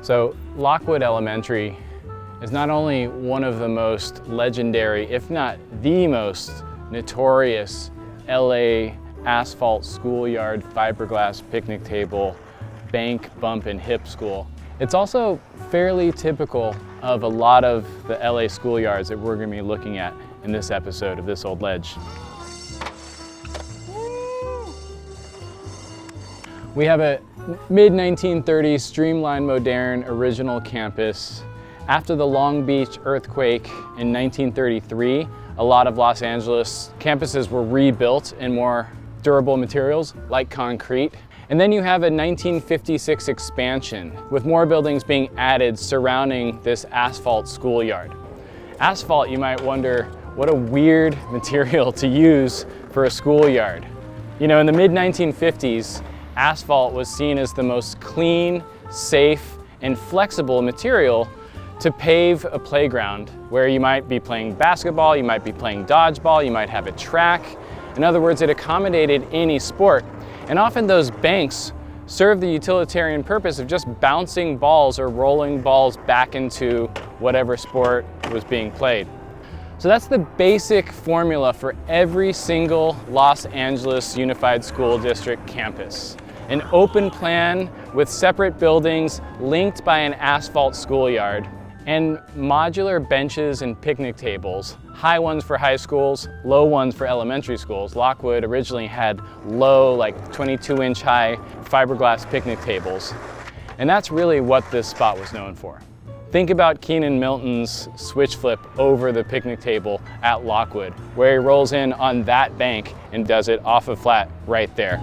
So Lockwood Elementary is not only one of the most legendary, if not the most notorious LA asphalt schoolyard, fiberglass picnic table, bank, bump, and hip school. It's also fairly typical of a lot of the LA schoolyards that we're going to be looking at in this episode of This Old Ledge. We have a mid-1930s streamlined, modern, original campus. After the Long Beach earthquake in 1933, a lot of Los Angeles campuses were rebuilt in more durable materials like concrete. And then you have a 1956 expansion with more buildings being added surrounding this asphalt schoolyard. Asphalt, you might wonder, what a weird material to use for a schoolyard. You know, in the mid-1950s, asphalt was seen as the most clean, safe, and flexible material to pave a playground where you might be playing basketball, you might be playing dodgeball, you might have a track. In other words, it accommodated any sport. And often those banks serve the utilitarian purpose of just bouncing balls or rolling balls back into whatever sport was being played. So that's the basic formula for every single Los Angeles Unified School District campus. An open plan with separate buildings linked by an asphalt schoolyard, and modular benches and picnic tables, high ones for high schools, low ones for elementary schools. Lockwood originally had low, like 22-inch high fiberglass picnic tables. And that's really what this spot was known for. Think about Keenan Milton's switch flip over the picnic table at Lockwood, where he rolls in on that bank and does it off a flat right there.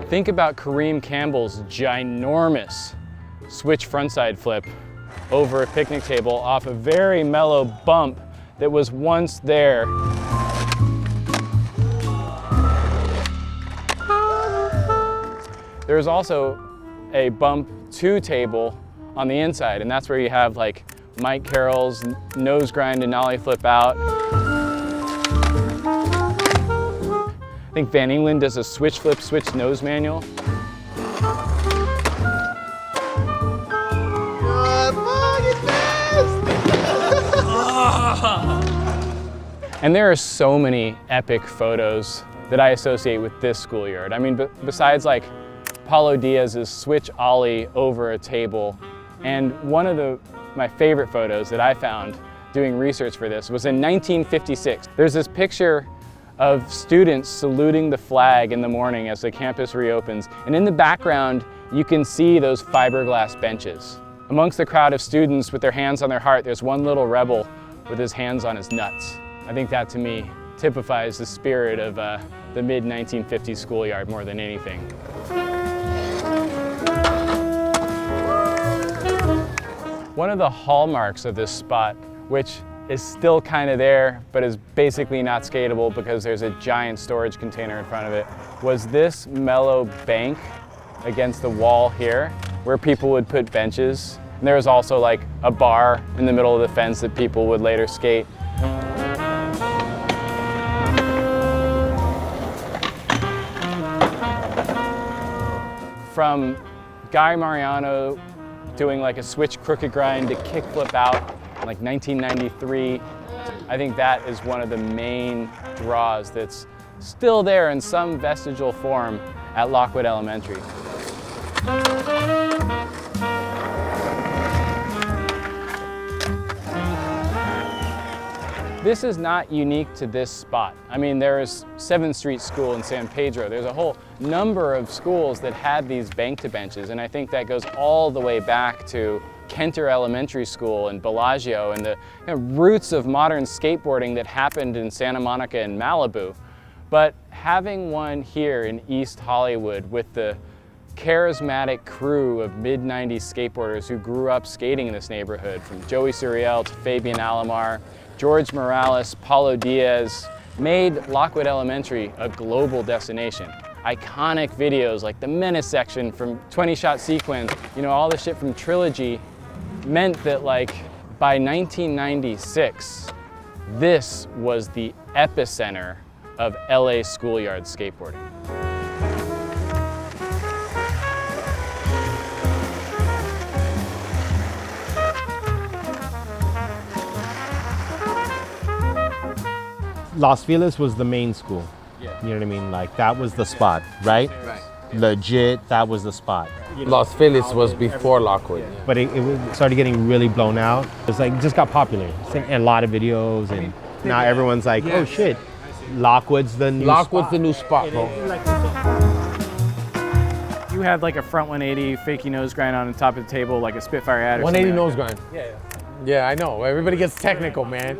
Think about Kareem Campbell's ginormous switch frontside flip over a picnic table off a very mellow bump that was once there. There's also a bump 2 table on the inside, and that's where you have like Mike Carroll's nose grind and nollie flip out. I think Van Engelen does a switch flip, switch nose manual. And there are so many epic photos that I associate with this schoolyard. I mean, besides like Paulo Diaz's switch ollie over a table, and one of my favorite photos that I found doing research for this was in 1956. There's this picture of students saluting the flag in the morning as the campus reopens, and in the background you can see those fiberglass benches. Amongst the crowd of students with their hands on their heart, there's one little rebel with his hands on his nuts. I think that, to me, typifies the spirit of the mid-1950s schoolyard more than anything. One of the hallmarks of this spot, which is still kind of there, but is basically not skatable because there's a giant storage container in front of it, was this mellow bank against the wall here, where people would put benches. And there was also like a bar in the middle of the fence that people would later skate. From Guy Mariano doing like a switch crooked grind to kickflip out in like 1993, I think that is one of the main draws that's still there in some vestigial form at Lockwood Elementary. This is not unique to this spot. I mean, there's 7th Street School in San Pedro. There's a whole number of schools that had these bank-to-benches, and I think that goes all the way back to Kenter Elementary School and Bellagio and the roots of modern skateboarding that happened in Santa Monica and Malibu. But having one here in East Hollywood with the charismatic crew of mid-90s skateboarders who grew up skating in this neighborhood, from Joey Suriel to Fabian Alomar, George Morales, Paulo Diaz, made Lockwood Elementary a global destination. Iconic videos like the Menace section from 20 Shot Sequence, you know, all the shit from Trilogy, meant that like by 1996, this was the epicenter of LA schoolyard skateboarding. Los Feliz was the main school. Yeah. You know what I mean? Like that was the spot, right? Right. Legit, that was the spot. Los Feliz was before Lockwood. But it started getting really blown out. It's like, it just got popular. And a lot of videos, and now everyone's like, oh shit, Lockwood's the new Lockwood's spot. the new spot, bro. You had like a front 180 fakie nose grind on the top of the table, like a Spitfire ad or 180 something. nose grind. Yeah, I know. Everybody gets technical, man.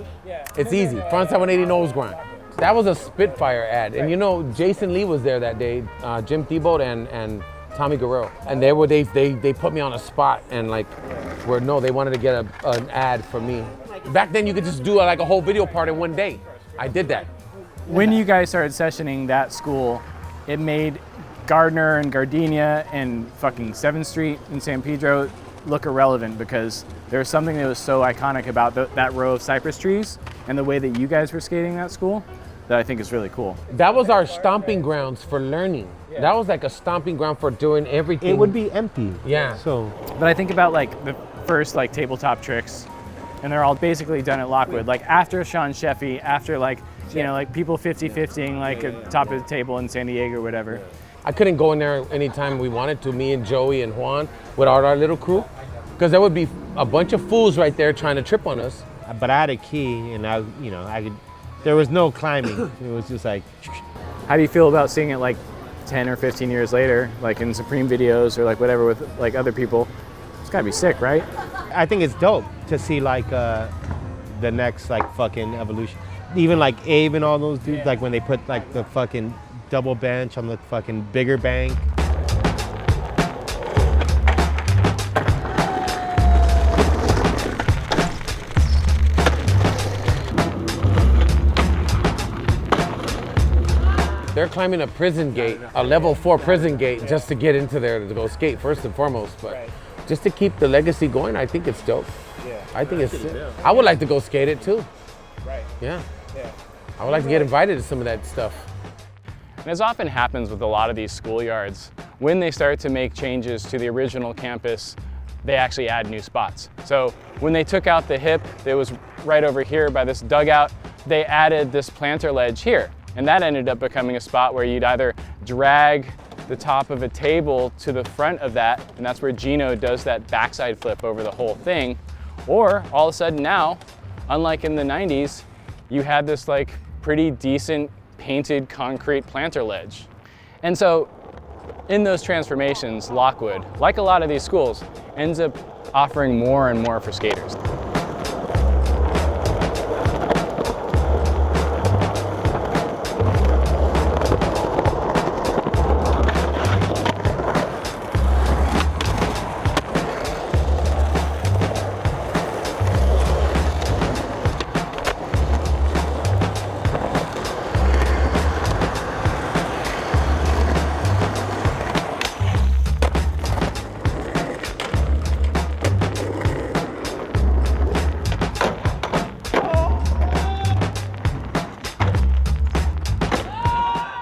It's easy. Frontside 180 nose grind. That was a Spitfire ad. And you know, Jason Lee was there that day, Jim Thiebaud and Tommy Guerrero. And they put me on a spot and like, they wanted to get an ad from me. Back then you could just do like a whole video part in one day. I did that. When you guys started sessioning that school, it made Gardner and Gardenia and fucking 7th Street in San Pedro look irrelevant because there was something that was so iconic about that row of cypress trees and the way that you guys were skating that school that I think is really cool. That was our stomping grounds for learning. That was like a stomping ground for doing everything. It would be empty. Yeah. So, But I think about like the first like tabletop tricks, and they're all basically done at Lockwood. Like after Sean Sheffy, after like, you know, like people 50-50ing like at top of the table in San Diego or whatever. I couldn't go in there anytime we wanted to, me and Joey and Juan, without our little crew, because there would be a bunch of fools right there trying to trip on us. but I had a key, and I could. There was no climbing. It was just like. How do you feel about seeing it like 10 or 15 years later, like in Supreme videos or like whatever with like other people? It's gotta be sick, right? I think it's dope to see like the next like fucking evolution. Even like Abe and all those dudes, like when they put like the fucking double bench on the fucking bigger bank. They're climbing a prison gate, a level 4 prison gate, just to get into there to go skate first and foremost. But just to keep the legacy going, I think it's dope. Yeah. I think it's sick. I would like to go skate it too. Right. Yeah. I would like to get invited to some of that stuff. And as often happens with a lot of these schoolyards, when they start to make changes to the original campus, they actually add new spots. So when they took out the hip that was right over here by this dugout, they added this planter ledge here. And that ended up becoming a spot where you'd either drag the top of a table to the front of that, and that's where Gino does that backside flip over the whole thing. Or all of a sudden now, unlike in the 90s, you had this like pretty decent painted concrete planter ledge. And so in those transformations, Lockwood, like a lot of these schools, ends up offering more and more for skaters.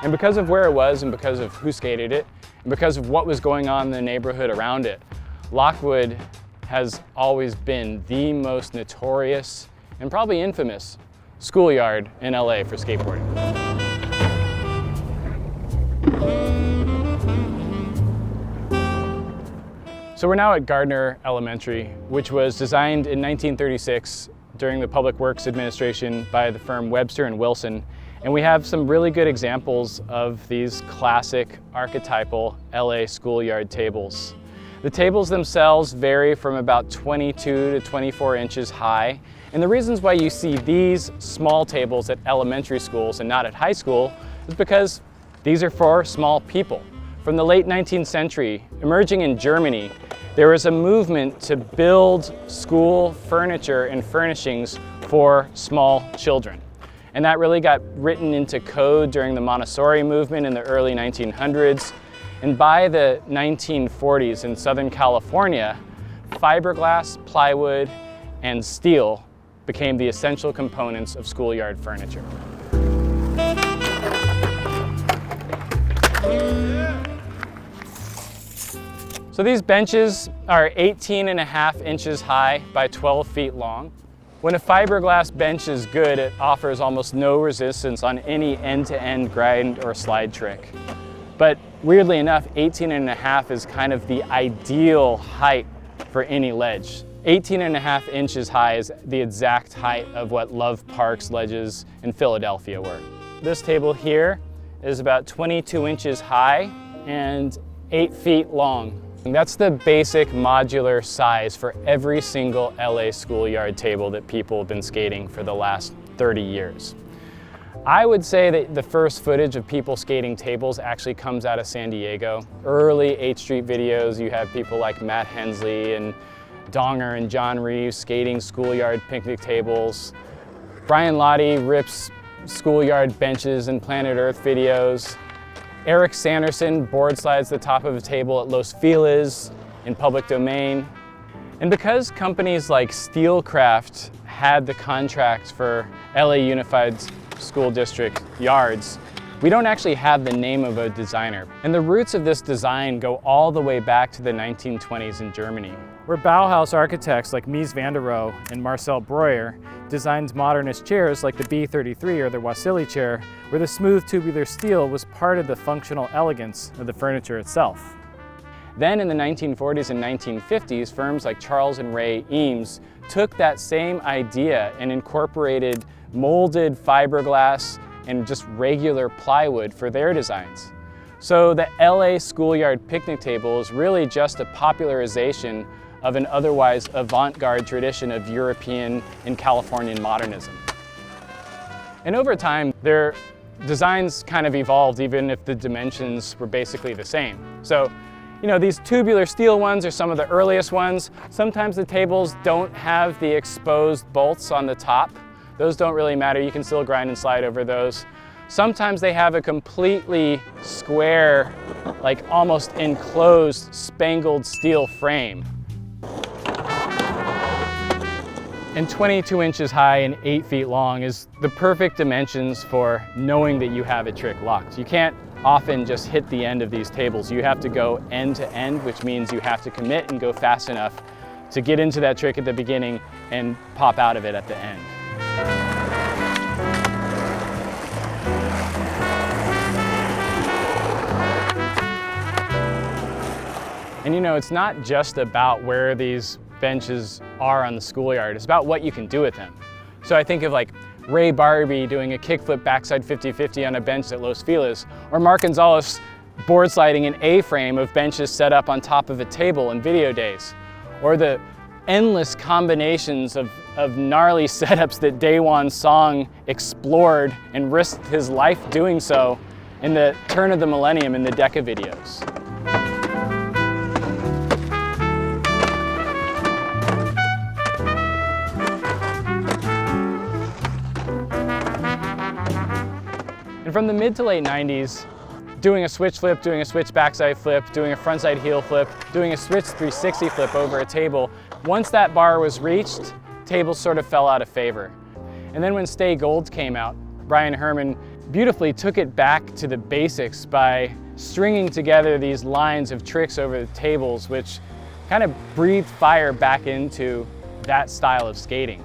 And because of where it was and because of who skated it, and because of what was going on in the neighborhood around it, Lockwood has always been the most notorious and probably infamous schoolyard in LA for skateboarding. So we're now at Gardner Elementary, which was designed in 1936 during the Public Works Administration by the firm Webster and Wilson. And we have some really good examples of these classic archetypal LA schoolyard tables. The tables themselves vary from about 22 to 24 inches high. And the reasons why you see these small tables at elementary schools and not at high school is because these are for small people. From the late 19th century, emerging in Germany, there was a movement to build school furniture and furnishings for small children. And that really got written into code during the Montessori movement in the early 1900s. And by the 1940s in Southern California, fiberglass, plywood, and steel became the essential components of schoolyard furniture. So these benches are 18.5 inches high by 12 feet long. When a fiberglass bench is good, it offers almost no resistance on any end-to-end grind or slide trick. But weirdly enough, 18.5 is kind of the ideal height for any ledge. 18.5 inches high is the exact height of what Love Park's ledges in Philadelphia were. This table here is about 22 inches high and 8 feet long. And that's the basic modular size for every single LA schoolyard table that people have been skating for the last 30 years. I would say that the first footage of people skating tables actually comes out of San Diego. Early 8th Street videos, you have people like Matt Hensley and Donger and John Reeves skating schoolyard picnic tables. Brian Lottie rips schoolyard benches and Planet Earth videos. Eric Sanderson board slides the top of a table at Los Feliz in public domain. And because companies like Steelcraft had the contracts for LA Unified School District yards, we don't actually have the name of a designer. And the roots of this design go all the way back to the 1920s in Germany, where Bauhaus architects like Mies van der Rohe and Marcel Breuer designed modernist chairs like the B33 or the Wasili chair, where the smooth tubular steel was part of the functional elegance of the furniture itself. Then in the 1940s and 1950s, firms like Charles and Ray Eames took that same idea and incorporated molded fiberglass and just regular plywood for their designs. So the LA schoolyard picnic table is really just a popularization of an otherwise avant-garde tradition of European and Californian modernism. And over time, their designs kind of evolved even if the dimensions were basically the same. So, you know, these tubular steel ones are some of the earliest ones. Sometimes the tables don't have the exposed bolts on the top. Those don't really matter, you can still grind and slide over those. Sometimes they have a completely square, like almost enclosed spangled steel frame. And 22 inches high and 8 feet long is the perfect dimensions for knowing that you have a trick locked. You can't often just hit the end of these tables. You have to go end to end, which means you have to commit and go fast enough to get into that trick at the beginning and pop out of it at the end. And you know, it's not just about where these benches are on the schoolyard, it's about what you can do with them. So I think of like Ray Barbie doing a kickflip backside 50-50 on a bench at Los Feliz, or Mark Gonzalez board sliding an A-frame of benches set up on top of a table in video days, or the endless combinations of gnarly setups that Daewon Song explored and risked his life doing so in the turn of the millennium in the Decca videos. And from the mid to late 90s, doing a switch flip, doing a switch backside flip, doing a frontside heel flip, doing a switch 360 flip over a table, once that bar was reached, tables sort of fell out of favor. And then when Stay Gold came out, Brian Herman beautifully took it back to the basics by stringing together these lines of tricks over the tables, which kind of breathed fire back into that style of skating.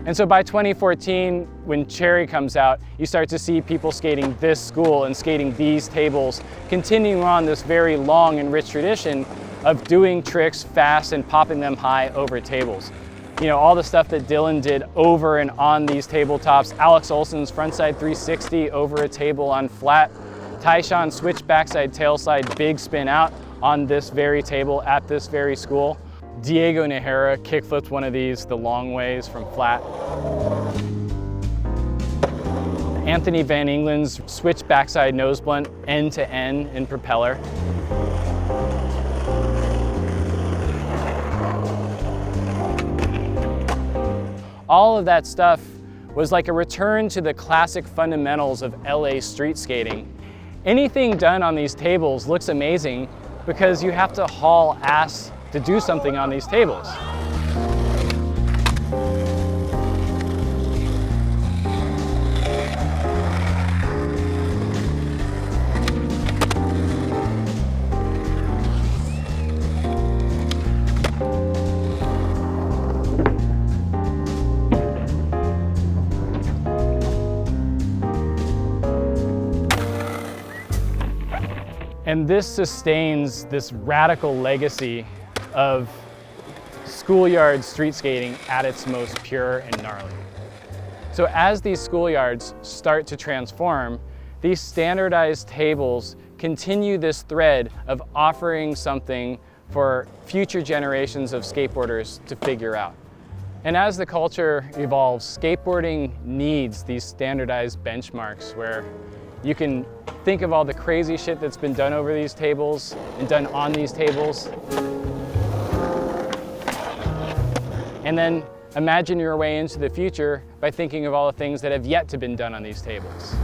And so by 2014, when Cherry comes out, you start to see people skating this school and skating these tables, continuing on this very long and rich tradition of doing tricks fast and popping them high over tables. You know, all the stuff that Dylan did over and on these tabletops, Alex Olson's frontside 360 over a table on flat, Tyshawn switch backside tailslide big spin out on this very table at this very school. Diego Najera kickflipped one of these the long ways from flat. Anthony Van England's switch backside nose blunt end to end in propeller. All of that stuff was like a return to the classic fundamentals of LA street skating. Anything done on these tables looks amazing because you have to haul ass to do something on these tables. And this sustains this radical legacy of schoolyard street skating at its most pure and gnarly. So as these schoolyards start to transform, these standardized tables continue this thread of offering something for future generations of skateboarders to figure out. And as the culture evolves, skateboarding needs these standardized benchmarks where you can think of all the crazy shit that's been done over these tables and done on these tables. And then imagine your way into the future by thinking of all the things that have yet to been done on these tables.